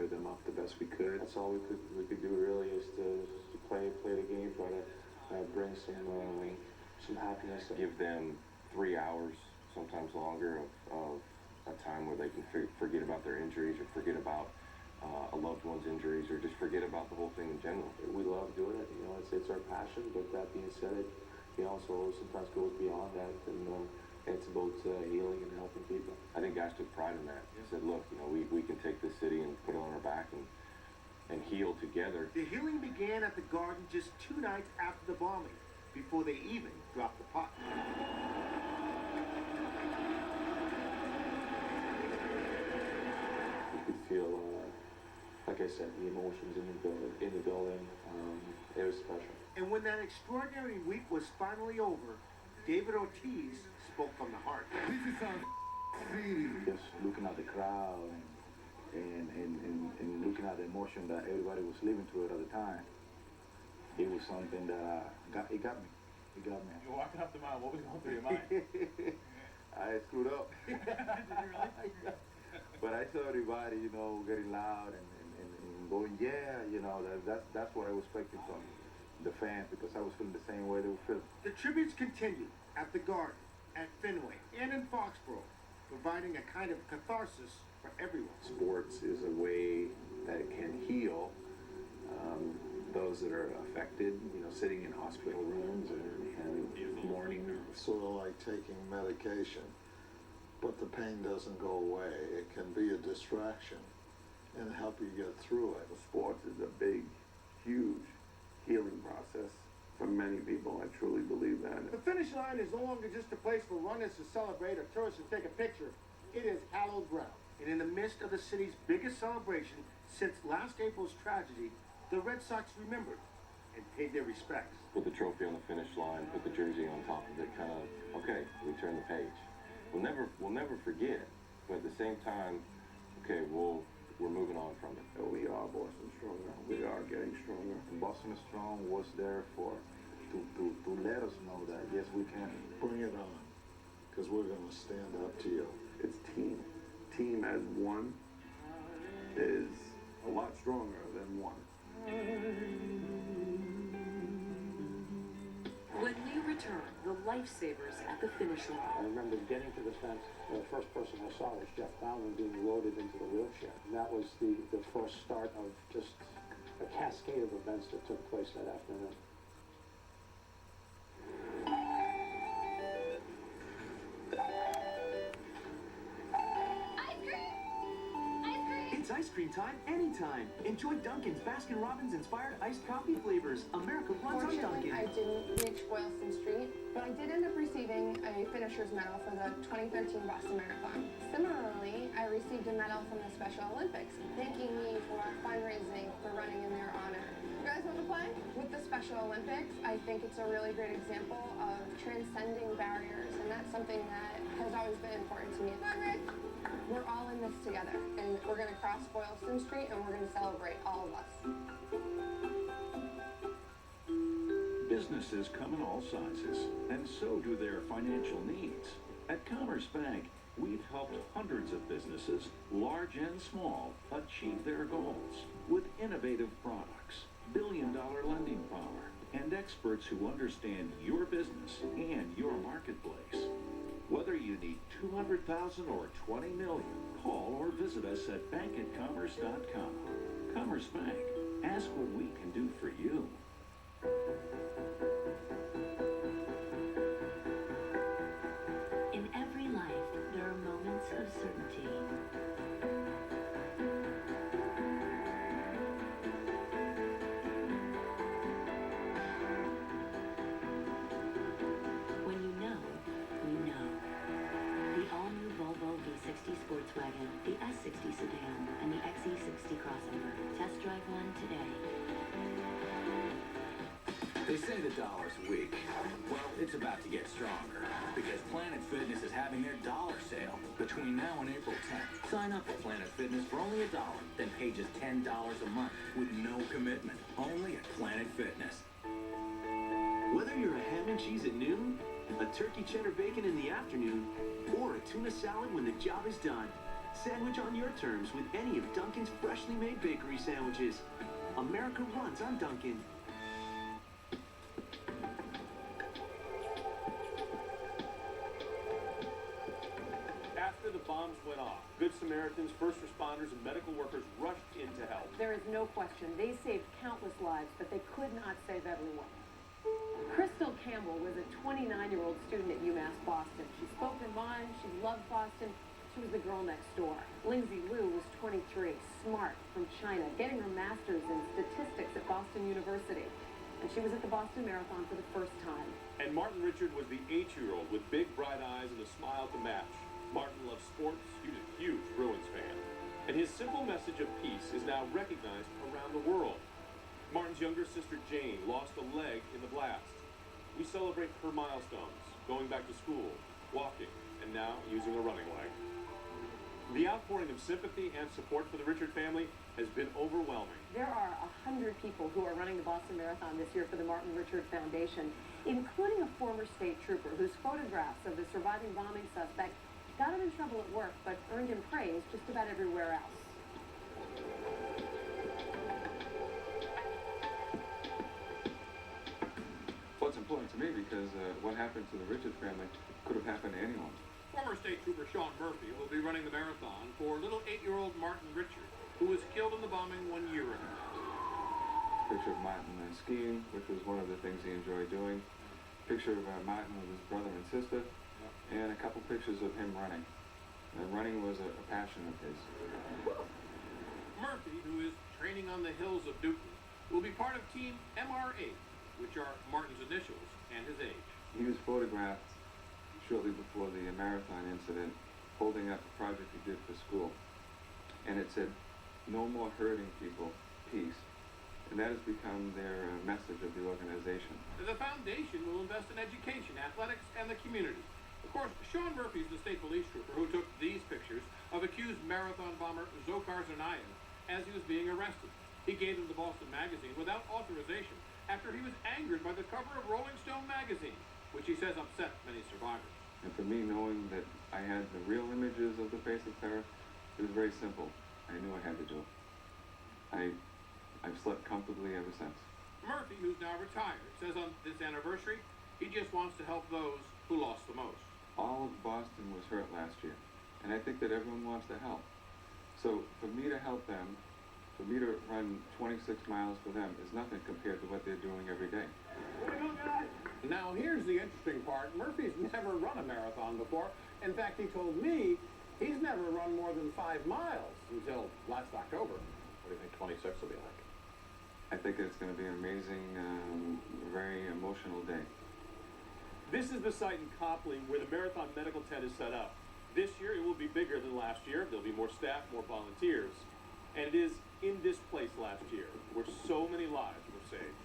them up the best we could. That's all we could do really, is to play the game, try to bring some happiness. Give them 3 hours, sometimes longer, of a time where they can forget about their injuries, or forget about a loved one's injuries, or just forget about the whole thing in general. We love doing it. It's our passion. But that being said, it also sometimes goes beyond that, and it's about healing and helping people. I think guys took pride in that. They said, look, we can take this city and put it on our back and heal together. The healing began at the Garden just 2 nights after the bombing, before they even dropped the puck. You could feel, like I said, the emotions in the building. It was special. And when that extraordinary week was finally over, David Ortiz spoke from the heart. Just looking at the crowd and looking at the emotion that everybody was living through it at the time, it was something that got me. You're walking up the mountain. What was going through your mind? I screwed up. But I saw everybody, getting loud and going, yeah, that's what I was expecting from the fans, because I was feeling the same way they were feeling. The tributes continued at the Garden, at Fenway, and in Foxborough, providing a kind of catharsis for everyone. Sports is a way that can heal those that are affected, sitting in hospital rooms and mourning. Sort of like taking medication, but the pain doesn't go away. It can be a distraction and help you get through it. Sports is a big, huge healing process for many people. I truly believe that. The finish line is no longer just a place for runners to celebrate or tourists to take a picture. It is hallowed ground. And in the midst of the city's biggest celebration since last April's tragedy, the Red Sox remembered and paid their respects. Put the trophy on the finish line, put the jersey on top of it, kind of, okay, we turn the page. We'll never forget, but at the same time, okay, we're moving on from it. We are Boston Stronger. We are getting stronger. And Boston Strong was there to let us know that, yes, we can. Bring it on, because we're going to stand up to you. It's team. Team as one is a lot stronger than one. When we return, the lifesavers at the finish line. I remember getting to the fence, and the first person I saw was Jeff Bauman being loaded into the wheelchair. And that was the first start of just a cascade of events that took place that afternoon. It's ice cream time anytime. Enjoy Dunkin's Baskin-Robbins inspired iced coffee flavors. America runs on Dunkin'. I didn't reach Boylston Street, but I did end up receiving a finisher's medal for the 2013 Boston Marathon. Similarly, I received a medal from the Special Olympics, thanking me for fundraising for running in their honor. You guys want to play? With the Special Olympics, I think it's a really great example of transcending barriers, and that's something that has always been important to me. Come on, Rick. We're all in this together, and we're going to cross Boylston Street, and we're going to celebrate, all of us. Businesses come in all sizes, and so do their financial needs. At Commerce Bank, we've helped hundreds of businesses, large and small, achieve their goals with innovative products, billion-dollar lending power, and experts who understand your business and your marketplace. Whether you need $200,000 or $20 million, call or visit us at bankatcommerce.com. Commerce Bank. Ask what we can do for you. In every life, there are moments of certainty. When you know, you know. The all-new Volvo V60 Sportswagon, the S60 Sedan, and the XE60 Crossover. Test drive one today. They say the dollar's weak. Well, it's about to get stronger because Planet Fitness is having their dollar sale between now and April 10th. Sign up at Planet Fitness for only $1, then pay just $10 a month with no commitment. Only at Planet Fitness. Whether you're a ham and cheese at noon, a turkey cheddar bacon in the afternoon, or a tuna salad when the job is done, sandwich on your terms with any of Dunkin's freshly made bakery sandwiches. America runs on Dunkin'. After the bombs went off, Good Samaritans, first responders, and medical workers rushed in to help. There is no question they saved countless lives, but they could not save everyone. Crystal Campbell was a 29-year-old student at UMass Boston. She spoke her mind, she loved Boston, she was the girl next door. Lindsay Liu was 23, smart, from China, getting her master's in statistics at Boston University. And she was at the Boston Marathon for the first time. And Martin Richard was the 8-year-old with big bright eyes and a smile to match. Martin loves sports, he was a huge Bruins fan. And his simple message of peace is now recognized around the world. Martin's younger sister Jane lost a leg in the blast. We celebrate her milestones, going back to school, walking, and now using a running leg. The outpouring of sympathy and support for the Richard family has been overwhelming. There are 100 people who are running the Boston Marathon this year for the Martin Richard Foundation, including a former state trooper whose photographs of the surviving bombing suspect got him in trouble at work, but earned him praise just about everywhere else. Well, it's important to me because what happened to the Richard family could have happened to anyone. Former state trooper Sean Murphy will be running the marathon for little 8-year-old Martin Richard, who was killed in the bombing 1 year ago. Picture of Martin skiing, which was one of the things he enjoyed doing. Picture of Martin with his brother and sister, and a couple pictures of him running. Running was a passion of his. Murphy, who is training on the hills of Newton, will be part of Team MR8, which are Martin's initials and his age. He was photographed shortly before the marathon incident, holding up a project he did for school. And it said, "No more hurting people, peace." And that has become their message of the organization. The foundation will invest in education, athletics, and the community. Of course, Sean Murphy is the state police trooper who took these pictures of accused marathon bomber Dzhokhar Tsarnaev as he was being arrested. He gave them to Boston Magazine without authorization after he was angered by the cover of Rolling Stone magazine, which he says upset many survivors. And for me, knowing that I had the real images of the face of terror, it was very simple. I knew I had to do it. I've slept comfortably ever since. Murphy, who's now retired, says on this anniversary, he just wants to help those who lost the most. All of Boston was hurt last year, and I think that everyone wants to help. So for me to help them, for me to run 26 miles for them is nothing compared to what they're doing every day. Now here's the interesting part. Murphy's never run a marathon before. In fact, he told me he's never run more than 5 miles until last October. What do you think 26 will be like? I think it's going to be an amazing, very emotional day. This is the site in Copley where the Marathon Medical Tent is set up. This year it will be bigger than last year. There'll be more staff, more volunteers. And it is in this place last year where so many lives were saved.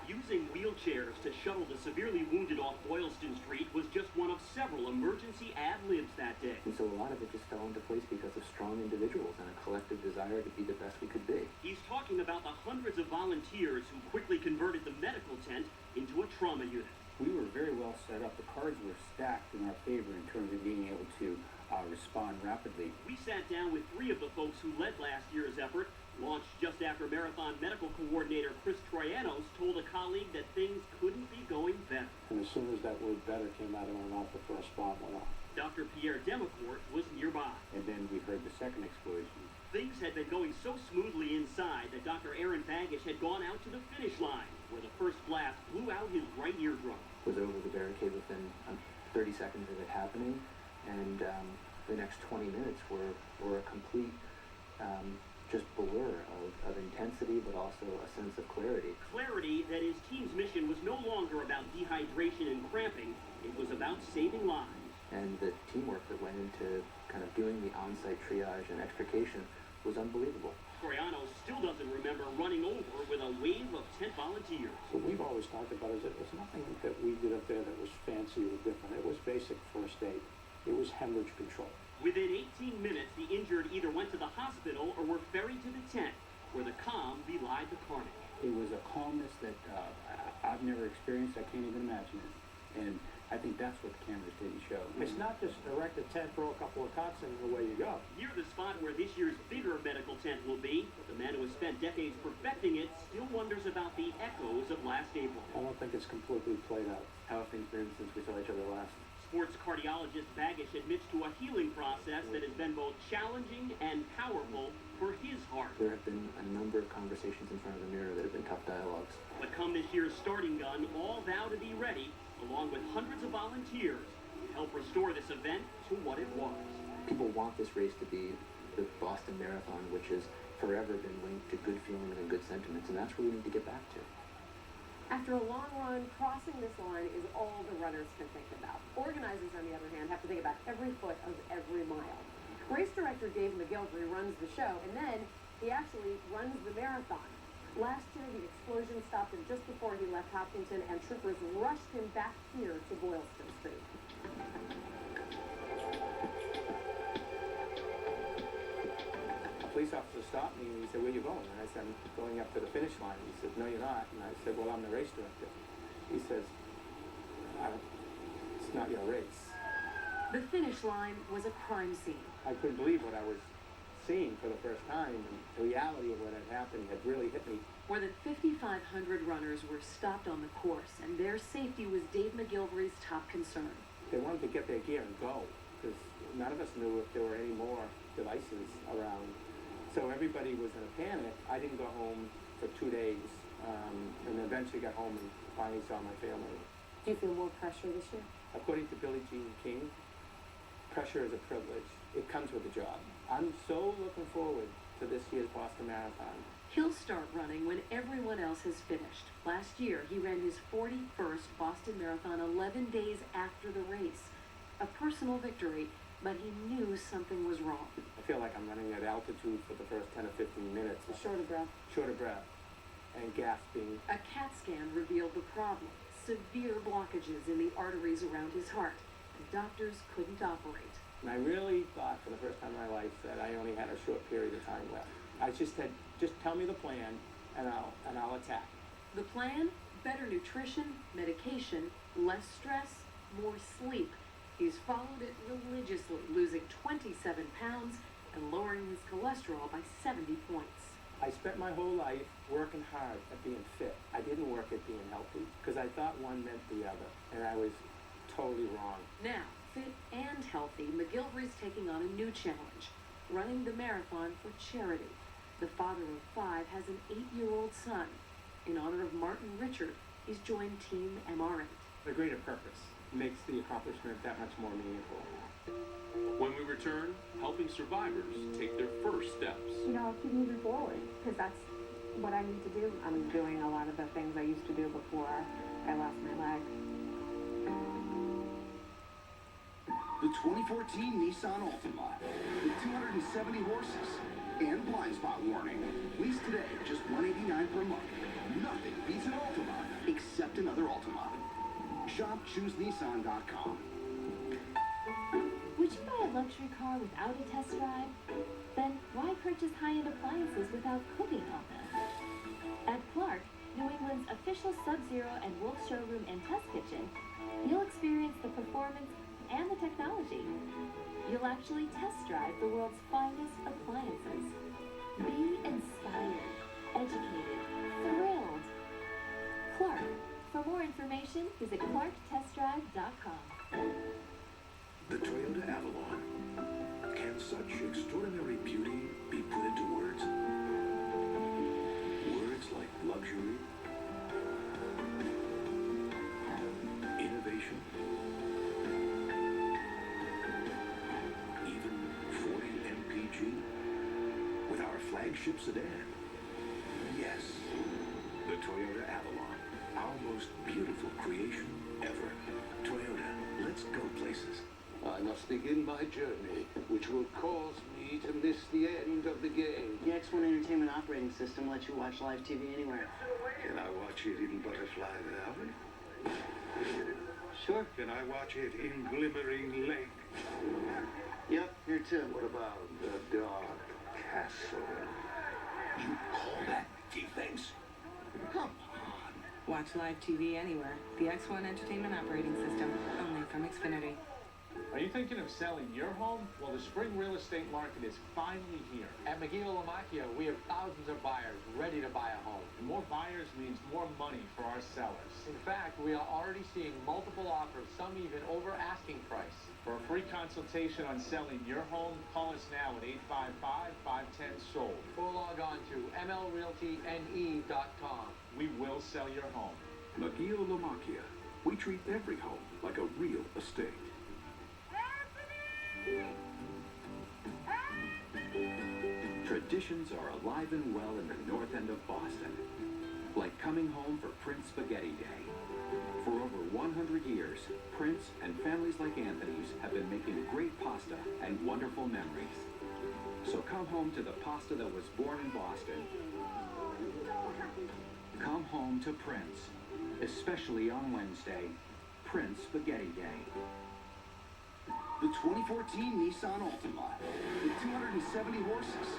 Using wheel wheelchairs to shuttle the severely wounded off Boylston Street was just one of several emergency ad-libs that day. And so a lot of it just fell into place because of strong individuals and a collective desire to be the best we could be. He's talking about the hundreds of volunteers who quickly converted the medical tent into a trauma unit. We were very well set up. The cards were stacked in our favor in terms of being able to respond rapidly. We sat down with 3 of the folks who led last year's effort, launched just after Marathon Medical Coordinator Chris Troyanos told a colleague that things couldn't be going better. And as soon as that word better came out of my mouth, the first bomb went off. Dr. Pierre Demacourt was nearby. And then we heard the second explosion. Things had been going so smoothly inside that Dr. Aaron Bagish had gone out to the finish line, where the first blast blew out his right eardrum. Was over the barricade within 30 seconds of it happening, and the next 20 minutes were a complete just blur of intensity, but also a sense of clarity. Clarity that his team's mission was no longer about dehydration and cramping, it was about saving lives. And the teamwork that went into kind of doing the on-site triage and extrication was unbelievable. Troyanos still doesn't remember running over with a wave of tent volunteers. What we've always talked about is that it was nothing that we did up there that was fancy or different. It was basic first aid. It was hemorrhage control. Within 18 minutes, the injured either went to the hospital or were ferried to the tent, where the calm belied the carnage. It was a calmness that I've never experienced. I can't even imagine it. And I think that's what the cameras didn't show. It's not just erect a tent, throw a couple of cots in, and away you go. Near the spot where this year's bigger medical tent will be, the man who has spent decades perfecting it still wonders about the echoes of last April. I don't think it's completely played out. How have things been since we saw each other last? Sports cardiologist Bagish admits to a healing process that has been both challenging and powerful for his heart. There have been a number of conversations in front of the mirror that have been tough dialogues. But come this year's starting gun, all vow to be ready, along with hundreds of volunteers, to help restore this event to what it was. People want this race to be the Boston Marathon, which has forever been linked to good feelings and good sentiments, and that's what we need to get back to. After a long run, crossing this line is all the runners can think about. Organizers, on the other hand, have to think about every foot of every mile. Race director Dave McGilvery runs the show, and then he actually runs the marathon. Last year, the explosion stopped him just before he left Hopkinton, and troopers rushed him back here to Boylston Street. A police officer stopped me and he said, "Where are you going?" And I said, "I'm going up to the finish line." He said, "No, you're not." And I said, "Well, I'm the race director." He says, "It's not your race." The finish line was a crime scene. I couldn't believe what I was seeing for the first time, and the reality of what had happened had really hit me. More than 5,500 runners were stopped on the course, and their safety was Dave McGilvery's top concern. They wanted to get their gear and go, because none of us knew if there were any more devices around. So everybody was in a panic. I didn't go home for 2 days, and eventually got home and finally saw my family. Do you feel more pressure this year? According to Billie Jean King, pressure is a privilege. It comes with the job. I'm so looking forward to this year's Boston Marathon. He'll start running when everyone else has finished. Last year, he ran his 41st Boston Marathon 11 days after the race. A personal victory, but he knew something was wrong. I feel like I'm running at altitude for the first 10 or 15 minutes. Short of breath. Short of breath. And gasping. A CAT scan revealed the problem. Severe blockages in the arteries around his heart. And doctors couldn't operate. And I really thought for the first time in my life that I only had a short period of time left. I just said, just tell me the plan and I'll attack. The plan? Better nutrition, medication, less stress, more sleep. He's followed it religiously, losing 27 pounds and lowering his cholesterol by 70 points. I spent my whole life working hard at being fit. I didn't work at being healthy because I thought one meant the other, and I was totally wrong. Now, fit and healthy, McGilvery's taking on a new challenge, running the marathon for charity. The father of 5 has an 8-year-old son. In honor of Martin Richard, he's joined Team MR8. The greater purpose makes the accomplishment that much more meaningful. When we return, helping survivors take their first steps. Keep moving forward, because that's what I need to do. I'm doing a lot of the things I used to do before I lost my leg. The 2014 Nissan Altima with 270 horses and blind spot warning. Lease today, just $189 per month. Nothing beats an Altima except an ShopChooseNissan.com. Would you buy a luxury car without a test drive? Then why purchase high-end appliances without cooking on them? At Clark, New England's official Sub-Zero and Wolf showroom and test kitchen, you'll experience the performance and the technology. You'll actually test drive the world's finest appliances. Be inspired, educated, thrilled. Clark. For more information, visit clarktestdrive.com. The Toyota Avalon. Can such extraordinary beauty be put into words? Words like luxury, innovation, even 40 mpg? With our flagship sedan. Yes, the Toyota Avalon. Our most beautiful creation ever. Toyota, let's go places. I must begin my journey, which will cause me to miss the end of the game. The X1 Entertainment operating system lets you watch live TV anywhere. Can I watch it in Butterfly Valley? Sure. Can I watch it in Glimmering Lake? Yep, here too. What about the Dark Castle? You call that defense? Come Watch live TV anywhere. The X1 Entertainment operating system, only from Xfinity. Are you thinking of selling your home? Well, the spring real estate market is finally here. At McGee-Lamacchia, we have thousands of buyers ready to buy a home. And more buyers means more money for our sellers. In fact, we are already seeing multiple offers, some even over asking price. For a free consultation on selling your home, call us now at 855-510-SOLD or log on to mlrealtynE.com. We will sell your home. McGee-Lamacchia. We treat every home like a real estate. Traditions are alive and well in the north end of Boston, like coming home for Prince Spaghetti Day. For over 100 years, Prince and families like Anthony's have been making great pasta and wonderful memories. So come home to the pasta that was born in Boston. Come home to Prince, especially on Wednesday, Prince Spaghetti Day. The 2014 Nissan Altima with 270 horses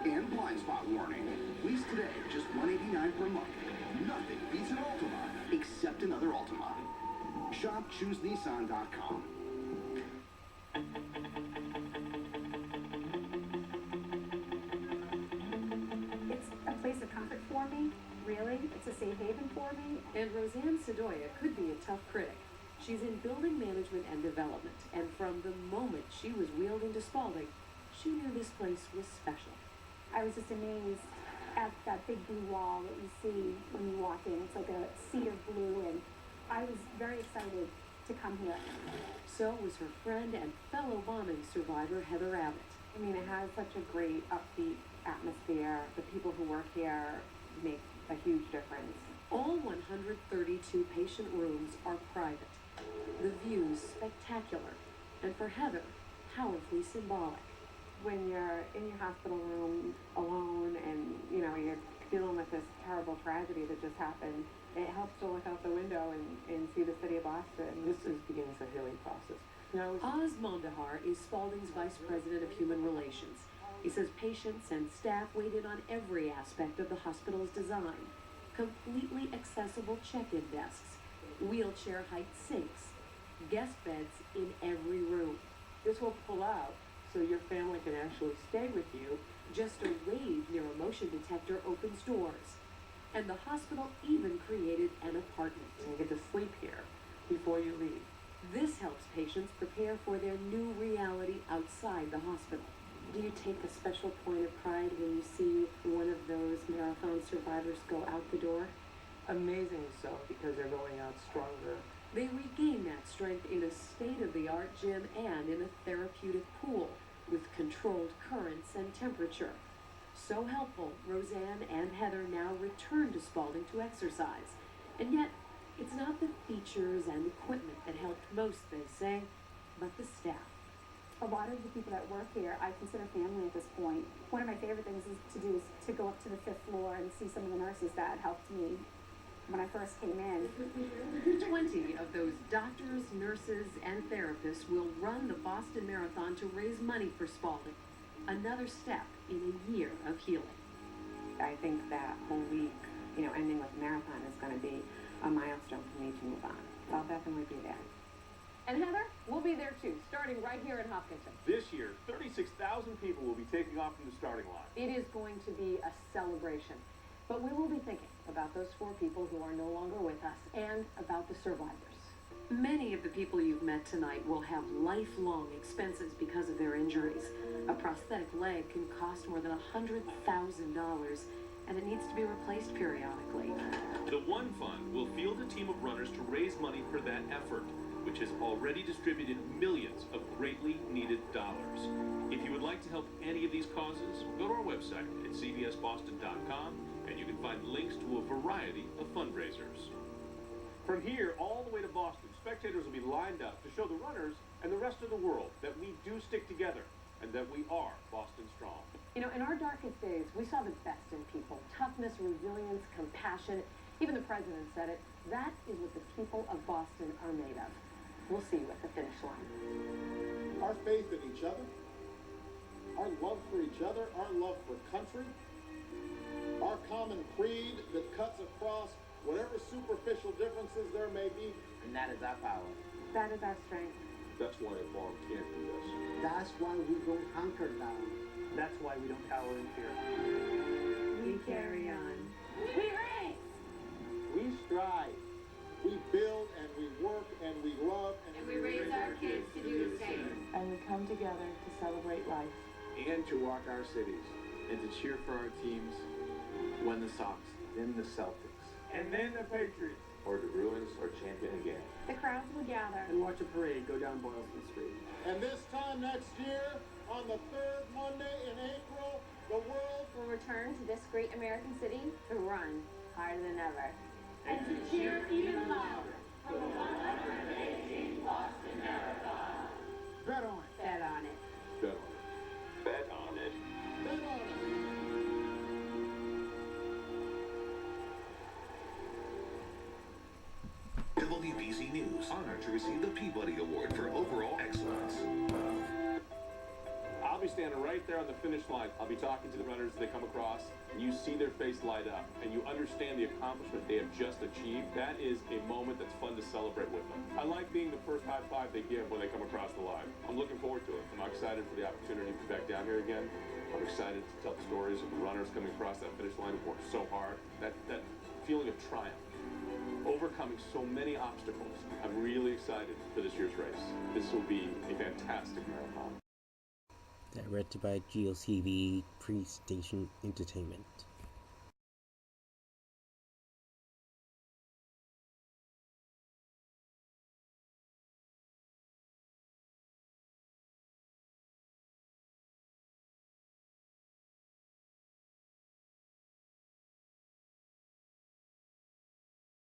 and blind spot warning. Lease today for just $189 per month. Nothing beats an Altima except another Altima. Shop ChooseNissan.com. It's a place of comfort for me, really. It's a safe haven for me. And Roseanne Sedoya could be a tough critic. She's in building management and development, and from the moment she was wheeled into Spalding, she knew this place was special. I was just amazed at that big blue wall that you see when you walk in. It's like a sea of blue, and I was very excited to come here. So was her friend and fellow bombing survivor, Heather Abbott. I mean, it has such a great upbeat atmosphere. The people who work here make a huge difference. All 132 patient rooms are private. The views spectacular, and for Heather, powerfully symbolic. When you're in your hospital room alone and, you're dealing with this terrible tragedy that just happened, it helps to look out the window and see the city of Boston. This begins a healing process. Oz Mondahar is Spalding's Vice President of Human Relations. He says patients and staff weighed in on every aspect of the hospital's design. Completely accessible check-in desks, wheelchair height sinks, guest beds in every room. This will pull out so your family can actually stay with you. Just a wave near a motion detector opens doors. And the hospital even created an apartment. You get to sleep here before you leave. This helps patients prepare for their new reality outside the hospital. Do you take a special point of pride when you see one of those marathon survivors go out the door? Amazing so, because they're going out stronger. They regain that strength in a state-of-the-art gym and in a therapeutic pool with controlled currents and temperature. So helpful, Roseanne and Heather now return to Spalding to exercise. And yet, it's not the features and equipment that helped most, they say, but the staff. A lot of the people that work here, I consider family at this point. One of my favorite things to do is to go up to the 5th floor and see some of the nurses that helped me when I first came in. 20 of those doctors, nurses, and therapists will run the Boston Marathon to raise money for Spalding. Another step in a year of healing. I think that whole week, ending with marathon is going to be a milestone for me to move on. So I'll definitely be there. And Heather, we'll be there too, starting right here in Hopkinton. This year, 36,000 people will be taking off from the starting line. It is going to be a celebration. But we will be thinking about those 4 people who are no longer with us and about the survivors. Many of the people you've met tonight will have lifelong expenses because of their injuries. A prosthetic leg can cost more than $100,000, and it needs to be replaced periodically. The One Fund will field a team of runners to raise money for that effort, which has already distributed millions of greatly needed dollars. If you would like to help any of these causes, go to our website at cbsboston.com, and you can find links to a variety of fundraisers. From here all the way to Boston, spectators will be lined up to show the runners and the rest of the world that we do stick together and that we are Boston strong. In our darkest days, we saw the best in people. Toughness, resilience, compassion. Even the president said it. That is what the people of Boston are made of. We'll see you at the finish line. Our faith in each other, our love for each other, our love for country, our common creed that cuts across whatever superficial differences there may be. And that is our power. That is our strength. That's why a bomb can't beat us. That's why we don't hunker down. That's why we don't cower in fear. We carry on. We race! We strive. We build and we work and we love And we raise our kids to do the same. And we come together to celebrate life. and to walk our cities. And to cheer for our teams when the Sox, then the Celtics, And then the Patriots. or the Bruins are champion again. The crowds will gather. And watch a parade go down Boylston Street. And this time next year, on the third Monday in April, the world will return to this great American city to run harder than ever. And to cheer even louder for the 118th Boston Marathon. Bet on it. Bet on it. Bet on it. Bet on it. Bet on it. WBZ News, honored to receive the Peabody Award for overall excellence. I'll be standing right there on the finish line. I'll be talking to the runners as they come across, and you see their face light up, and you understand the accomplishment they have just achieved. That is a moment that's fun to celebrate with them. I like being the first high five they give when they come across the line. I'm looking forward to it. I'm excited for the opportunity to be back down here again. I'm excited to tell the stories of the runners coming across that finish line who worked so hard. That feeling of triumph, overcoming so many obstacles. I'm really excited for this year's race. This will be a fantastic marathon. Directed by GLCV Pre-Station Entertainment.